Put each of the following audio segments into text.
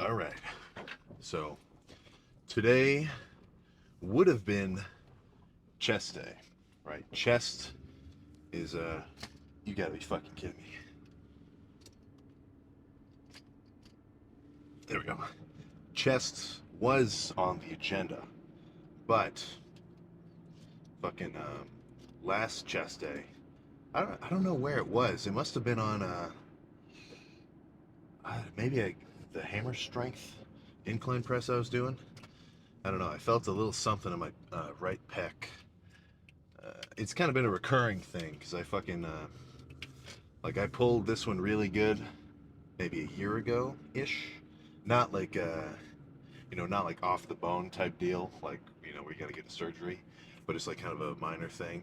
All right. So today would have been chest day, right? Chest is you gotta be fucking kidding me. There we go. Chest was on the agenda, but fucking last chest day, I don't know where it was. It must have been on maybe the hammer strength incline press I was doing. I don't know. I felt a little something in my right pec. It's kind of been a recurring thing because I fucking like I pulled this one really good maybe a year ago ish. Not like not like off the bone type deal, like where you got to get a surgery, but it's like kind of a minor thing.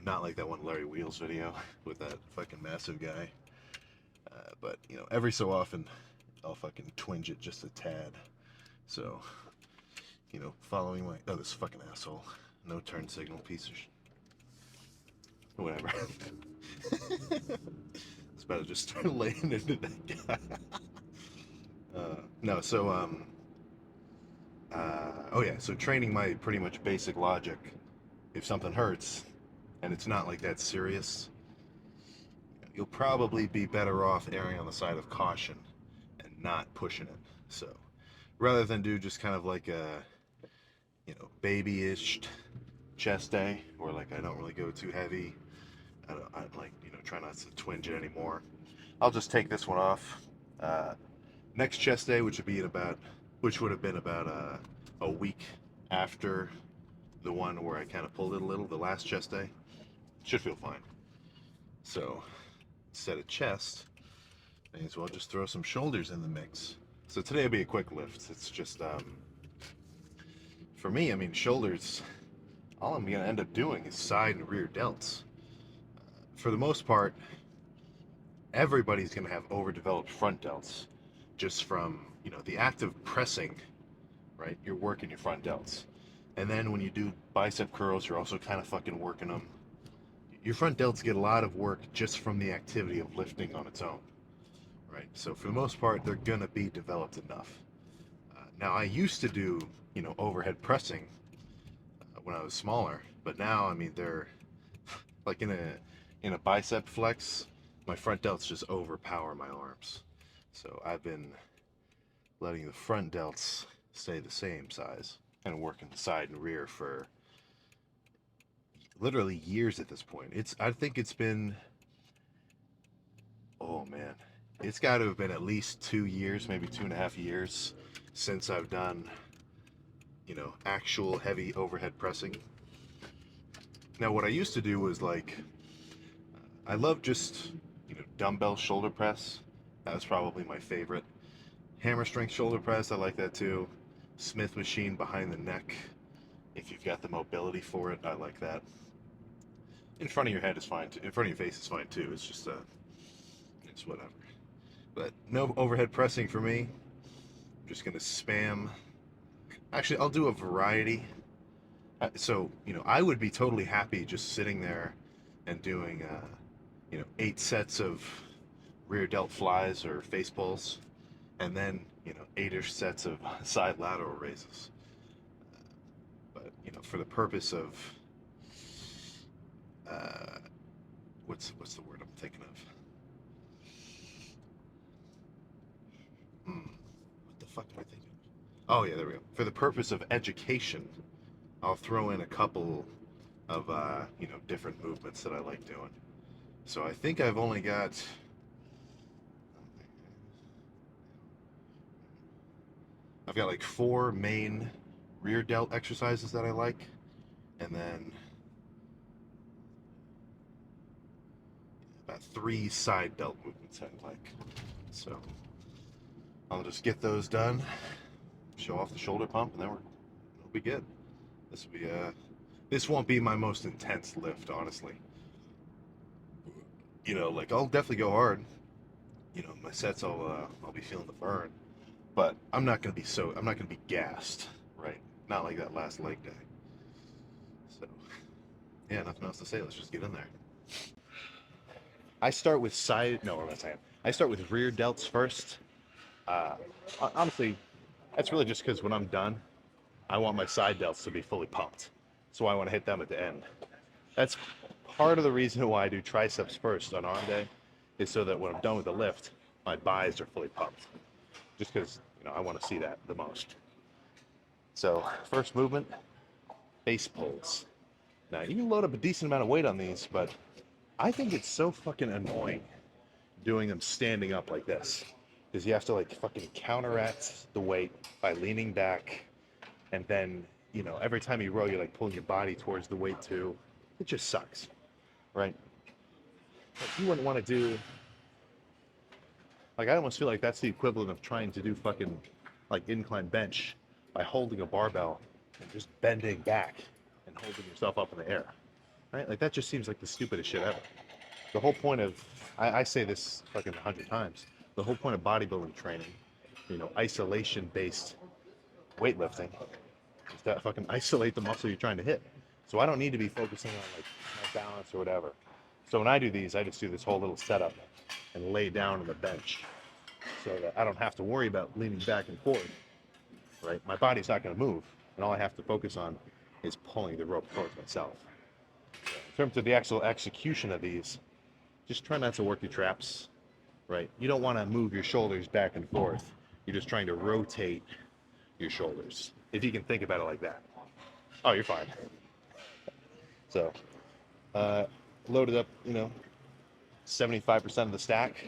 Not like that one Larry Wheels video with that fucking massive guy. But every so often I'll fucking twinge it just a tad. So following my this fucking asshole, no turn signal piece of whatever. It's about to just start laying into that guy. No, so oh yeah, so training my pretty much basic logic. If something hurts, and it's not like that serious, you'll probably be better off erring on the side of caution and not pushing it. So rather than do just kind of like a babyish chest day, where like I don't really go too heavy. I like try not to twinge it anymore. I'll just take this one off. Uh, Next chest day, which would have been about a week after the one where I kind of pulled it a little, the last chest day, should feel fine. So instead of chest, may as well just throw some shoulders in the mix. So today will be a quick lift. It's just for me, I mean, shoulders. All I'm gonna end up doing is side and rear delts. For the most part, everybody's gonna have overdeveloped front delts, just from the act of pressing. Right, you're working your front delts, and then when you do bicep curls, you're also kind of fucking working them. Your front delts get a lot of work just from the activity of lifting on its own. Right, so for the most part, they're gonna be developed enough. Now I used to do overhead pressing when I was smaller, but now I mean they're like in a bicep flex, my front delts just overpower my arms. So I've been letting the front delts stay the same size and working the side and rear for literally years at this point. I think it's been, oh man, it's got to have been at least 2 years, maybe 2.5 years since I've done actual heavy overhead pressing. Now what I used to do was like I love just dumbbell shoulder press. That was probably my favorite. Hammer strength shoulder press, I like that too. Smith machine behind the neck. If you've got the mobility for it, I like that. In front of your head is fine too. In front of your face is fine too. It's just it's whatever. But no overhead pressing for me. I'm just gonna spam. Actually, I'll do a variety. So I would be totally happy just sitting there and doing 8 sets of rear delt flies or face pulls, and then 8ish sets of side lateral raises. But for the purpose of uh, what's the word I'm thinking of? What the fuck am I thinking of? Oh yeah, there we go. For the purpose of education, I'll throw in a couple of different movements that I like doing. So I think I've got like 4 main rear delt exercises that I like, and then about 3 side delt movements I like. So I'll just get those done, show off the shoulder pump, and then it'll be good. This won't be my most intense lift, honestly. Like I'll definitely go hard. My sets I'll be feeling the burn, but I'm not gonna be gassed, right? Not like that last leg day. So yeah, nothing else to say. Let's just get in there. I start with side. No, or less I am. I start with rear delts first, Uh, Honestly, that's really just because when I'm done, I want my side delts to be fully pumped. So I want to hit them at the end. That's part of the reason why I do triceps first on arm day, is so that when I'm done with the lift, my buys are fully pumped. Just because, I want to see that the most. So first movement, base pulls. Now you can load up a decent amount of weight on these, but I think it's so fucking annoying doing them standing up like this. Because you have to like fucking counteract the weight by leaning back, and then, every time you row, you're like pulling your body towards the weight too. It just sucks, right? Like, you wouldn't want to do, like, I almost feel like that's the equivalent of trying to do fucking like incline bench by holding a barbell and just bending back and holding yourself up in the air, right? Like, that just seems like the stupidest shit ever. The whole point of, I say this fucking 100 times, the whole point of bodybuilding training, isolation based weightlifting, is to fucking isolate the muscle you're trying to hit. So I don't need to be focusing on like my balance or whatever. So when I do these, I just do this whole little setup and lay down on the bench so that I don't have to worry about leaning back and forth, right? My body's not going to move, and all I have to focus on is pulling the rope towards myself. In terms of the actual execution of these, just try not to work your traps, right? You don't want to move your shoulders back and forth. You're just trying to rotate your shoulders, if you can think about it like that. Oh, you're fine. So, loaded up, 75% of the stack.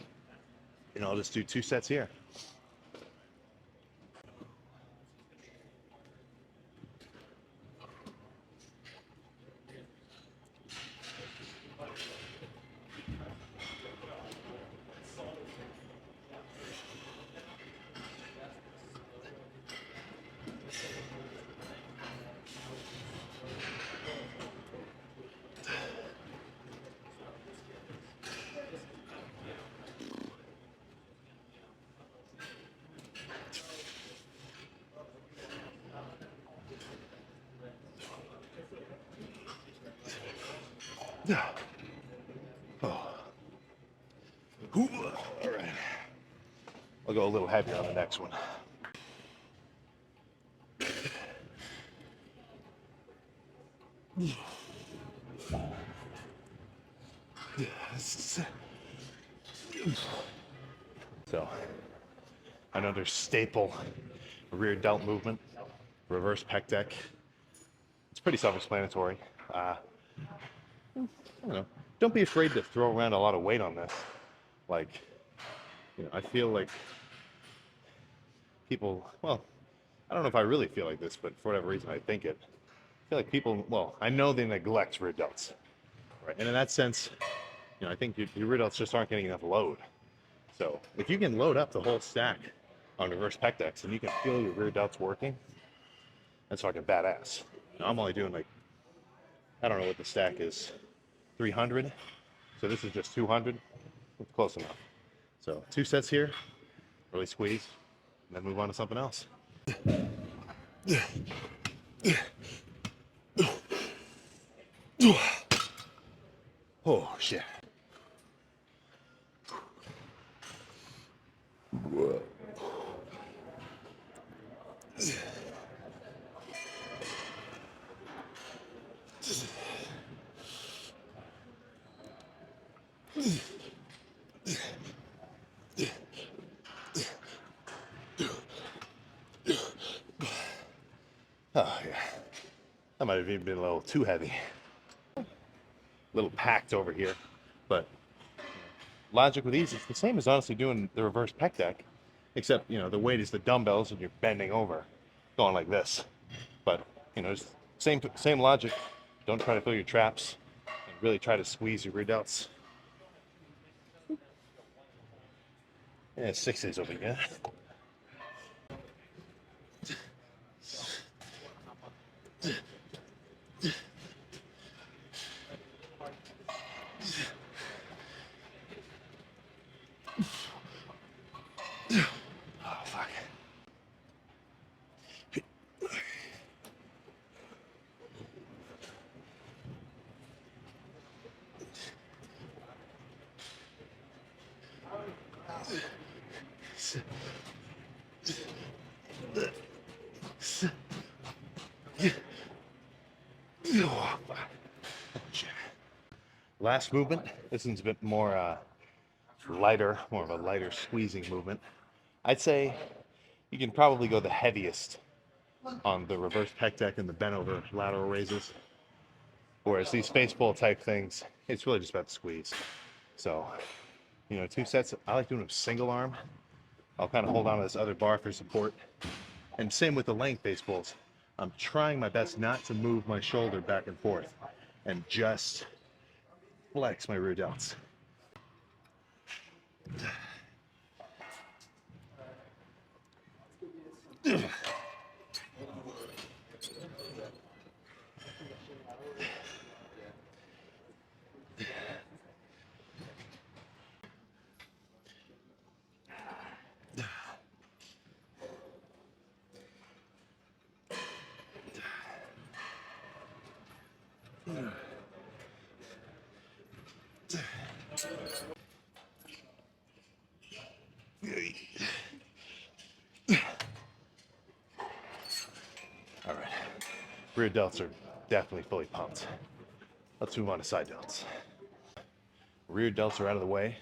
I'll just do 2 sets here. Oh. All right. I'll go a little heavier on the next one. So, another staple rear delt movement, reverse pec deck. It's pretty self-explanatory. I don't know. Don't be afraid to throw around a lot of weight on this. Like, I feel like people, well, I don't know if I really feel like this, but for whatever reason, I think it. I feel like people, well, I know they neglect rear delts, right? And in that sense, I think your rear delts just aren't getting enough load. So if you can load up the whole stack on reverse pec decks and you can feel your rear delts working, that's fucking badass. I'm only doing like, I don't know what the stack is, 300. So this is just 200. It's close enough. So 2 sets here, really squeeze, and then move on to something else. Oh shit. Oh yeah. That might have even been a little too heavy. A little packed over here. But logic with these, it's the same as honestly doing the reverse pec deck, except, the weight is the dumbbells and you're bending over, going like this. But, it's same logic. Don't try to fill your traps and really try to squeeze your rear delts. Yeah, 6s over here. Oh, fuck. Last movement. This one's a bit more lighter, more of a lighter squeezing movement. I'd say you can probably go the heaviest on the reverse pec deck and the bent over lateral raises. Whereas these face pull type things, it's really just about the squeeze. So, 2 sets. I like doing them single arm. I'll kind of hold on to this other bar for support. And same with the length face pulls. I'm trying my best not to move my shoulder back and forth and just flex my rear delts. All right, rear delts are definitely fully pumped. Let's move on to side delts. Rear delts are out of the way.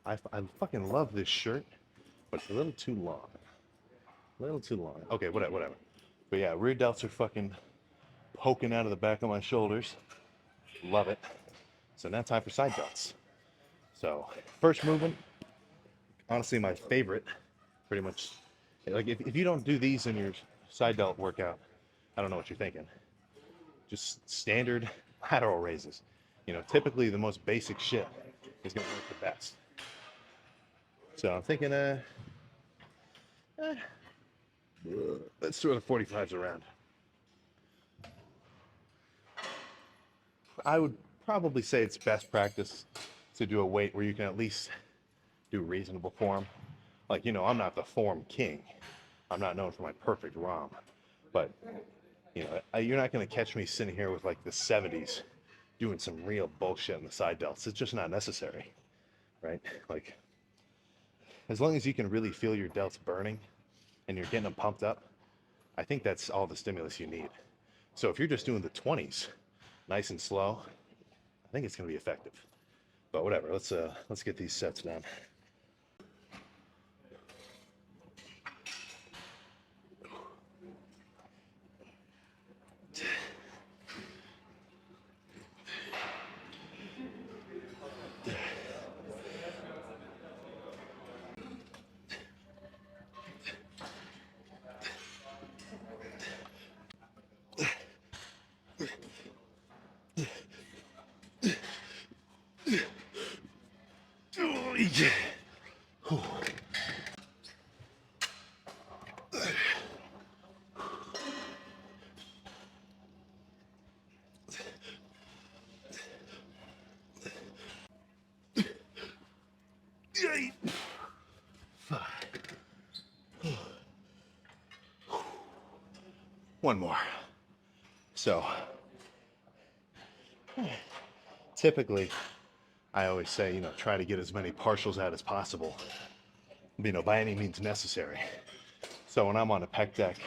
I fucking love this shirt, but it's a little too long. A little too long. Okay, whatever. But yeah, rear delts are fucking poking out of the back of my shoulders. Love it. So now time for side delts. So first movement, honestly my favorite, pretty much. Like if you don't do these in your side delt workout, I don't know what you're thinking. Just standard lateral raises. Typically the most basic shit is gonna work the best. So I'm thinking, let's throw the 45s around. I would probably say it's best practice to do a weight where you can at least do reasonable form. Like, I'm not the form king. I'm not known for my perfect ROM. But, you're not going to catch me sitting here with like the 70s doing some real bullshit in the side delts. It's just not necessary, right? Like, as long as you can really feel your delts burning and you're getting them pumped up, I think that's all the stimulus you need. So if you're just doing the 20s, nice and slow, I think it's going to be effective. But whatever, let's get these sets done. One more. So, typically, I always say, try to get as many partials out as possible, by any means necessary. So when I'm on a pec deck,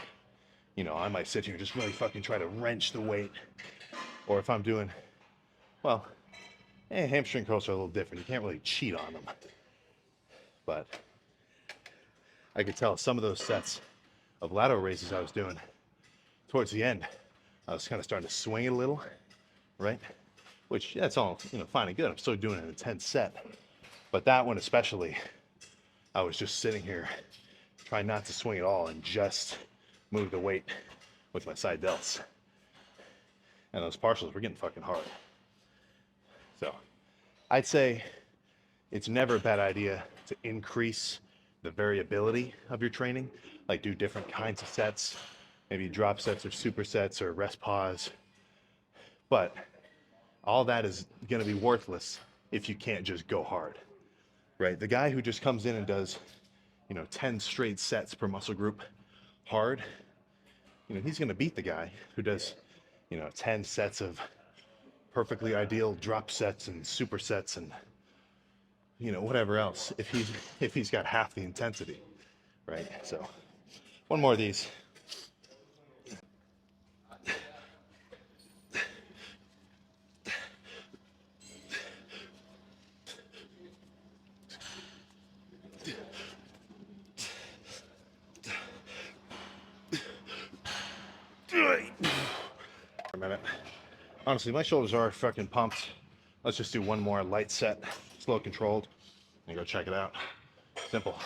I might sit here and just really fucking try to wrench the weight. Or if I'm doing, hamstring curls are a little different. You can't really cheat on them. But I could tell some of those sets of lateral raises I was doing, towards the end, I was kind of starting to swing it a little, right? Which, that's all, fine and good. I'm still doing an intense set. But that one especially, I was just sitting here trying not to swing at all and just move the weight with my side delts. And those partials were getting fucking hard. So I'd say it's never a bad idea to increase the variability of your training, like do different kinds of sets, maybe drop sets or supersets or rest pause. But all that is going to be worthless if you can't just go hard, right? The guy who just comes in and does, 10 straight sets per muscle group hard, he's going to beat the guy who does, 10 sets of perfectly ideal drop sets and supersets and, whatever else, if he's got half the intensity, right? So one more of these. A minute. Honestly, my shoulders are fucking pumped. Let's just do one more light set, slow controlled, and go check it out. Simple.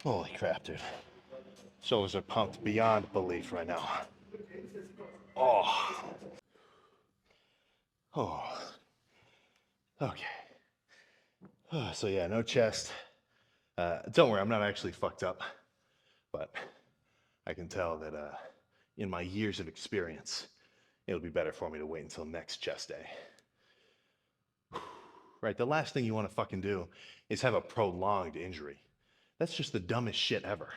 Holy crap, dude. Shoulders are pumped beyond belief right now. Oh. Oh. Okay. So yeah, no chest. Don't worry, I'm not actually fucked up, but I can tell that in my years of experience, it'll be better for me to wait until next chest day. Right, the last thing you want to fucking do is have a prolonged injury. That's just the dumbest shit ever.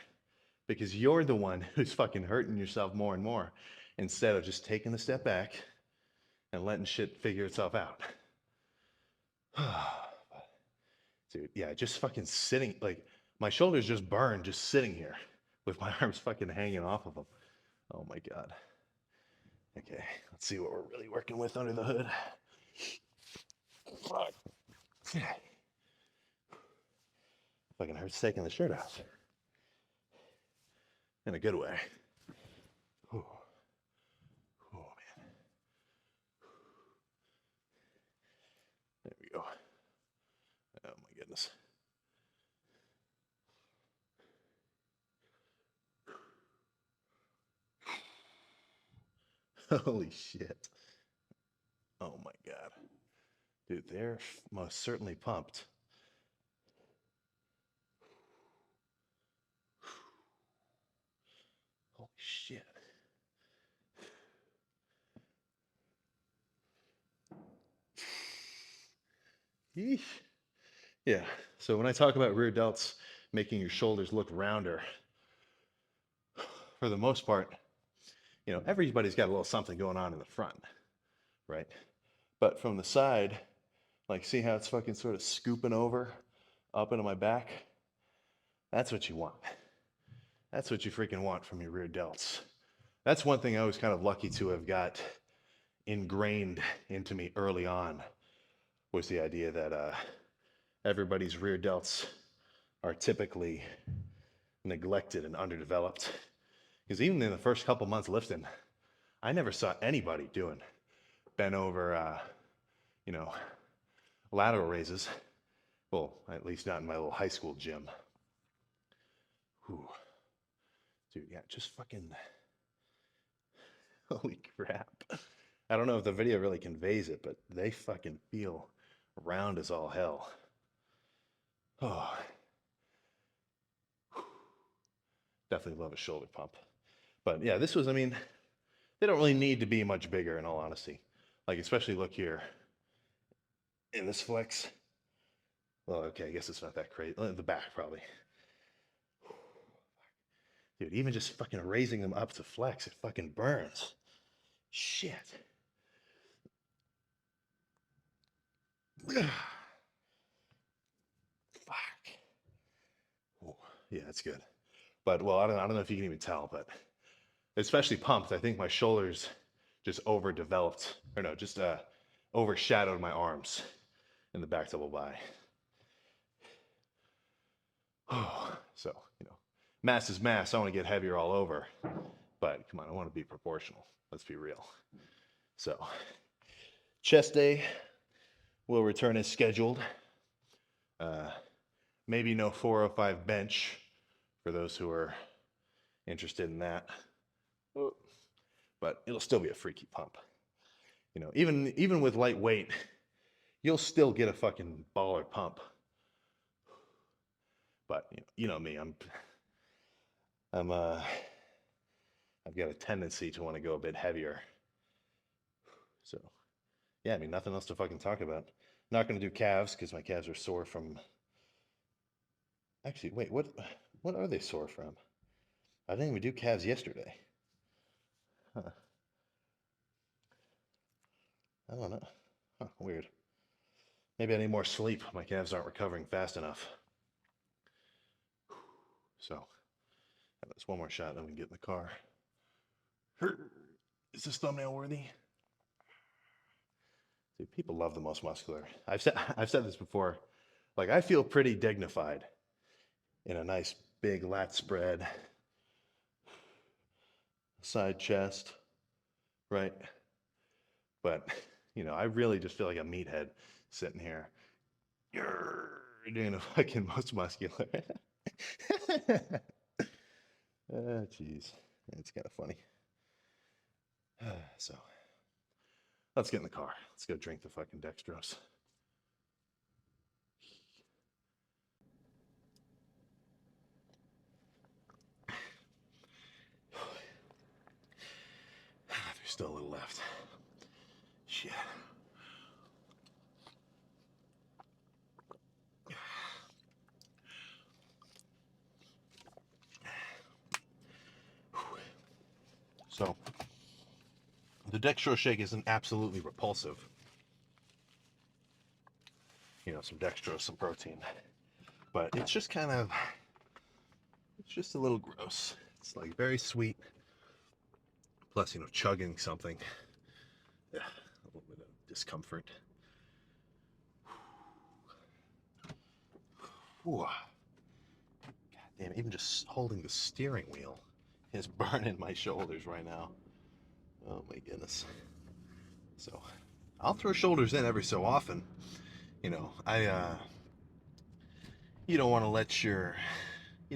Because you're the one who's fucking hurting yourself more and more instead of just taking a step back and letting shit figure itself out. Dude, yeah, just fucking sitting, like, my shoulders just burn just sitting here with my arms fucking hanging off of them. Oh my God. Okay, let's see what we're really working with under the hood. Fuck. Fucking hurts taking the shirt off. In a good way. Oh, oh man. There we go. Oh my goodness. Holy shit. Oh my God. Dude, they're most certainly pumped. Holy shit. Yeesh. Yeah, so when I talk about rear delts making your shoulders look rounder, for the most part, you know, everybody's got a little something going on in the front, right? But from the side, like, see how it's fucking sort of scooping over up into my back? That's what you want. That's what you freaking want from your rear delts. That's one thing I was kind of lucky to have got ingrained into me early on, was the idea that everybody's rear delts are typically neglected and underdeveloped. Because even in the first couple months lifting, I never saw anybody doing bent over, you know, lateral raises. Well, at least not in my little high school gym. Whew. Dude, yeah, just fucking, holy crap. I don't know if the video really conveys it, but they fucking feel round as all hell. Oh, definitely love a shoulder pump. But yeah, this was, I mean, they don't really need to be much bigger in all honesty. Like, especially look here in this flex. Well, okay, I guess it's not that crazy. The back, probably. Dude, even just fucking raising them up to flex, it fucking burns. Shit. Fuck. Oh, yeah, it's good. But, well, I don't know if you can even tell, but especially pumped, I think my shoulders just overdeveloped, or no, just overshadowed my arms in the back double by. Oh, so, you know, mass is mass. I want to get heavier all over. But come on, I want to be proportional. Let's be real. So, chest day will return as scheduled. Maybe no 405 bench for those who are interested in that. But it'll still be a freaky pump. You know, even with lightweight, you'll still get a fucking baller pump. But you know me, I've got a tendency to want to go a bit heavier. So, yeah, I mean, nothing else to fucking talk about. Not gonna do calves because my calves are sore from. Actually, wait, what are they sore from? I didn't even do calves yesterday. Huh. I don't know. Huh, weird. Maybe I need more sleep. My calves aren't recovering fast enough. So, that's one more shot, then we can get in the car. Is this thumbnail worthy? Dude, people love the most muscular. I've said this before. Like, I feel pretty dignified in a nice big lat spread, side chest, right? But I really just feel like a meathead sitting here. You're doing the fucking most muscular. Jeez, it's kind of funny. So let's get in the car. Let's go drink the fucking dextrose. There's still a little left. Shit. So the dextrose shake isn't absolutely repulsive. Some dextrose, some protein. But it's just it's just a little gross. It's like very sweet. Plus, chugging something. Yeah, a little bit of discomfort. Whew. God damn, even just holding the steering wheel is burning my shoulders right now. Oh my goodness. So I'll throw shoulders in every so often. You don't want to let you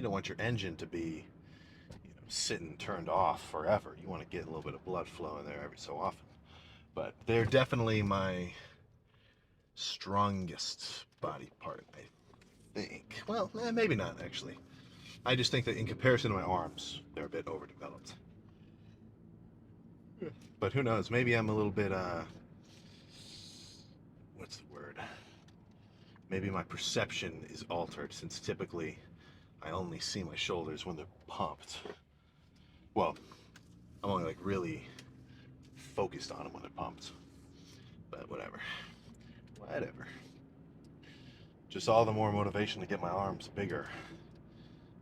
don't want your engine to be, sitting turned off forever. You want to get a little bit of blood flow in there every so often. But they're definitely my strongest body part, I think. Well, maybe not actually. I just think that in comparison to my arms, they're a bit overdeveloped. But who knows? Maybe I'm a little bit what's the word? Maybe my perception is altered since typically I only see my shoulders when they're pumped. Well, I'm only like really focused on them when they're pumped. But whatever. Whatever. Just all the more motivation to get my arms bigger.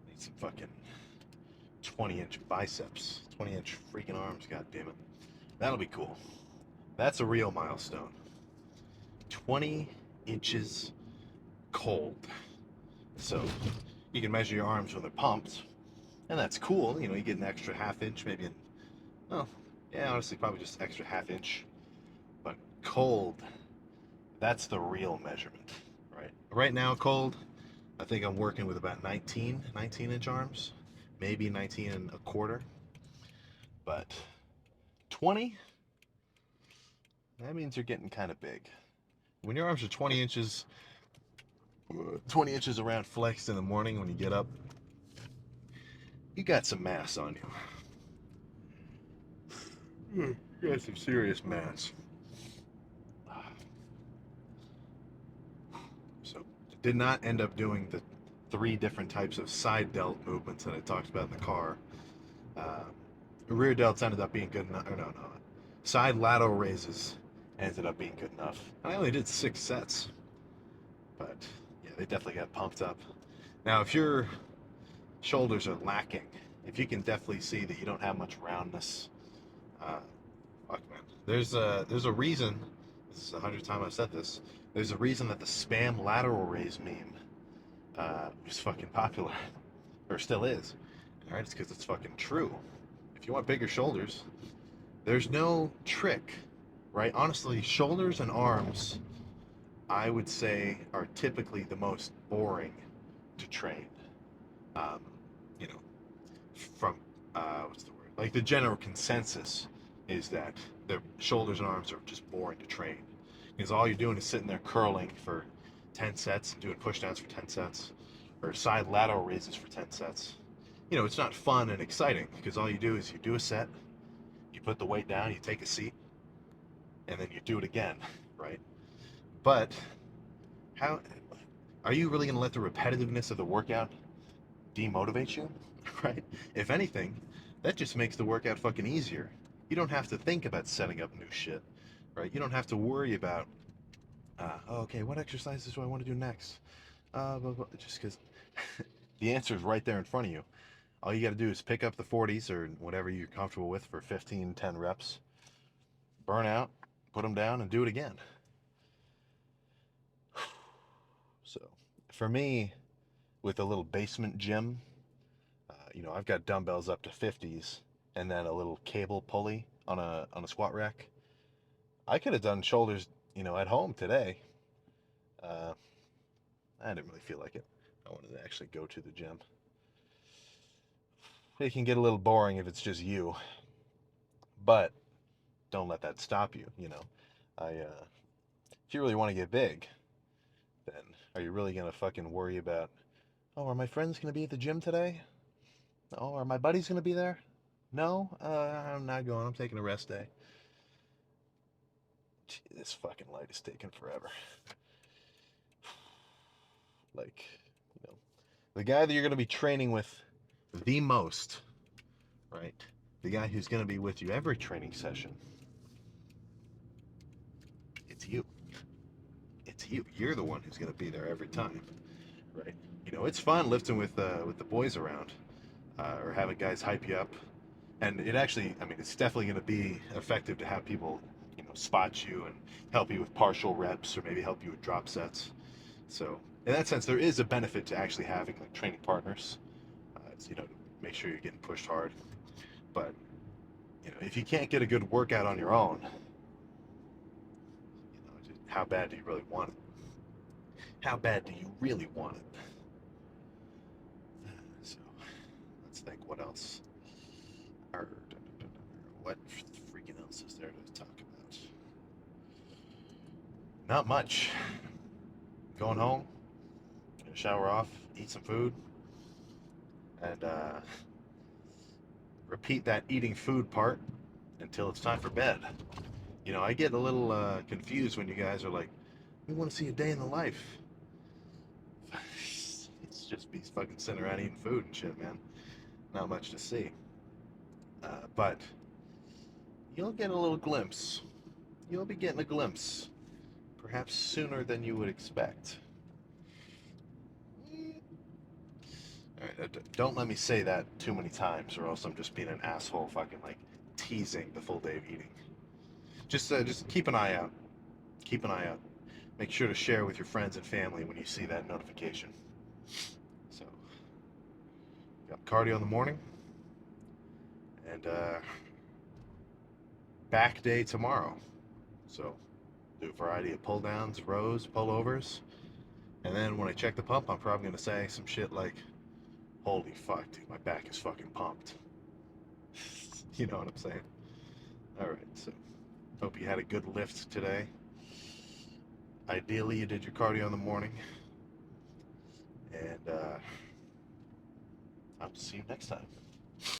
Need some fucking 20-inch biceps. 20-inch freaking arms, god damn it. That'll be cool. That's a real milestone. 20 inches cold. So you can measure your arms when they're pumped, and that's cool. You get an extra half inch, maybe yeah, honestly, probably just extra half inch. But cold, that's the real measurement, right? Right now, cold, I think I'm working with about 19-inch arms, maybe 19 and a quarter. But 20, that means you're getting kind of big. When your arms are 20 inches around flexed in the morning when you get up, you got some mass on you. You got some serious mass. So, did not end up doing the 3 different types of side delt movements that I talked about in the car. Uh, rear delts ended up being good enough. Or no. Side lateral raises ended up being good enough. I only did 6 sets. But, yeah, they definitely got pumped up. Now, if your shoulders are lacking, if you can definitely see that you don't have much roundness, fuck man, there's a reason. This is the 100th time I've said this. There's a reason that the spam lateral raise meme is fucking popular, or still is. All right, it's because it's fucking true. If you want bigger shoulders, there's no trick, right? Honestly, shoulders and arms, I would say, are typically the most boring to train. Um, you know, from what's the word? Like the general consensus is that the shoulders and arms are just boring to train because all you're doing is sitting there curling for 10 sets, doing push downs for 10 sets, or side lateral raises for 10 sets. It's not fun and exciting because all you do is you do a set, you put the weight down, you take a seat, and then you do it again, right? But how are you really going to let the repetitiveness of the workout demotivate you? Right? If anything, that just makes the workout fucking easier. You don't have to think about setting up new shit, right? You don't have to worry about, okay, what exercises do I want to do next? Blah, blah, just because the answer is right there in front of you. All you got to do is pick up the 40s or whatever you're comfortable with for 15, 10 reps, burn out, put them down, and do it again. So, for me, with a little basement gym, I've got dumbbells up to 50s and then a little cable pulley on a squat rack. I could have done shoulders, at home today. Uh, I didn't really feel like it. I wanted to actually go to the gym. It can get a little boring if it's just you, but don't let that stop you. If you really want to get big, then are you really gonna fucking worry about, oh, are my friends gonna be at the gym today? Oh, are my buddies gonna be there? No, I'm not going. I'm taking a rest day. Gee, this fucking light is taking forever. Like, the guy that you're gonna be training with the most, right? The guy who's gonna be with you every training session. It's you. It's you. You're the one who's gonna be there every time, right? It's fun lifting with the boys around, or having guys hype you up. And it actually, I mean, it's definitely going to be effective to have people, spot you and help you with partial reps or maybe help you with drop sets. So in that sense, there is a benefit to actually having like training partners, to make sure you're getting pushed hard. But if you can't get a good workout on your own, how bad do you really want it? How bad do you really want it? So let's think, what else? What freaking else is there to talk about? Not much. Going home, gonna shower off, eat some food, and repeat that eating food part until it's time for bed. I get a little confused when you guys are like, we want to see a day in the life. It's just be fucking sitting around eating food and shit, man. Not much to see. But you'll get a little glimpse. You'll be getting a glimpse, perhaps sooner than you would expect. All right, don't let me say that too many times, or else I'm just being an asshole, fucking like teasing the full day of eating. Just keep an eye out. Keep an eye out. Make sure to share with your friends and family when you see that notification. So, got cardio in the morning, and back day tomorrow. So, do a variety of pull downs, rows, pullovers, and then when I check the pump, I'm probably gonna say some shit like, "Holy fuck, dude, my back is fucking pumped." You know what I'm saying? All right, so hope you had a good lift today. Ideally, you did your cardio in the morning, and I'll see you next time.